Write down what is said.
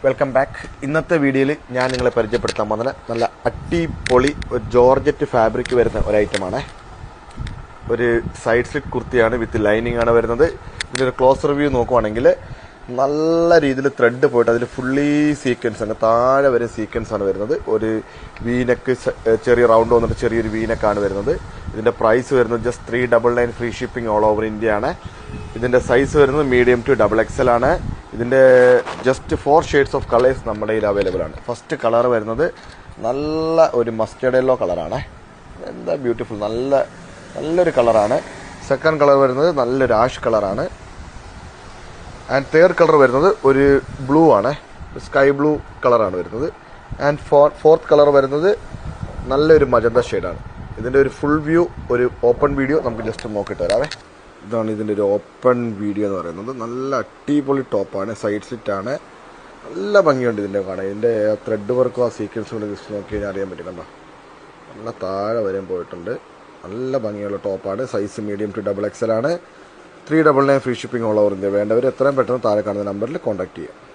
Welcome back. ഇന്നത്തെ വീഡിയോയിൽ ഞാൻ നിങ്ങളെ പരിചയപ്പെടുത്താൻ പോകുന്നത് നല്ല അടിപൊളി ഒരു ജോർജറ്റ് ഫാബ്രിക് വരുന്ന ഒരു ഐറ്റമാണ്. ഒരു സൈഡ് സ്ലിറ്റ് കുർത്തിയാണ്, വിത്ത് ലൈനിങ് ആണ് വരുന്നത്. ഇതിൻ്റെ ഒരു ക്ലോസ് റിവ്യൂ നോക്കുവാണെങ്കിൽ നല്ല രീതിയിൽ ത്രെഡ് പോയിട്ട് അതിൽ ഫുള്ളി സീക്വൻസ് ആണ്, താഴെ വരെ സീക്വൻസ് ആണ് വരുന്നത്. ഒരു വീനക്ക് ചെറിയ റൗണ്ട് വന്നിട്ട് ചെറിയൊരു വീനക്കാണ് വരുന്നത്. ഇതിൻ്റെ പ്രൈസ് വരുന്നത് just 399 free shipping all over India ആണ്. ഇതിൻ്റെ സൈസ് വരുന്നത് മീഡിയം ടു XXL ആണ്. ഇതിൻ്റെ ജസ്റ്റ് 4 ഷെയ്ഡ്സ് ഓഫ് കളേഴ്സ് നമ്മുടെ കയ്യിൽ അവൈലബിൾ ആണ്. ഫസ്റ്റ് കളർ വരുന്നത് നല്ല ഒരു മസ്റ്റേർഡ് യെല്ലോ കളറാണ്. എന്താ ബ്യൂട്ടിഫുൾ, നല്ലൊരു കളറാണ്. സെക്കൻഡ് കളർ വരുന്നത് നല്ലൊരു ആഷ് കളറാണ്. ആൻഡ് തേർഡ് കളർ വരുന്നത് ഒരു ബ്ലൂ ആണ്, സ്കൈ ബ്ലൂ കളറാണ് വരുന്നത്. ആൻഡ് ഫോർത്ത് കളർ വരുന്നത് നല്ലൊരു മജന്ത ഷെയ്ഡാണ്. ഇതിൻ്റെ ഒരു ഫുൾ വ്യൂ, ഒരു ഓപ്പൺ വീഡിയോ നമുക്ക് ജസ്റ്റ് നോക്കിയിട്ട് വരാവേ. ഇതാണ് ഇതിൻ്റെ ഒരു ഓപ്പൺ വീഡിയോ എന്ന് പറയുന്നത്. നല്ല അടിപൊളി ടോപ്പാണ്, സൈഡ് സ്ലിറ്റ് ആണ്, നല്ല ഭംഗിയുണ്ട് ഇതിൻ്റെ കാണാൻ. ഇതിൻ്റെ ത്രെഡ് വർക്കും ആ സീക്വൻസും കൂടെ ജസ്റ്റ് നോക്കി കഴിഞ്ഞാൽ അറിയാൻ പറ്റും. കണ്ടോ, നല്ല താഴെ വരെയും പോയിട്ടുണ്ട്. നല്ല ഭംഗിയുള്ള ടോപ്പാണ്. സൈസ് മീഡിയം ടു XXL ആണ്. 399 free shipping all over India. വേണ്ടവർ എത്രയും പെട്ടെന്ന് താഴെ കാണുന്ന നമ്പറിൽ കോൺടാക്ട് ചെയ്യുക.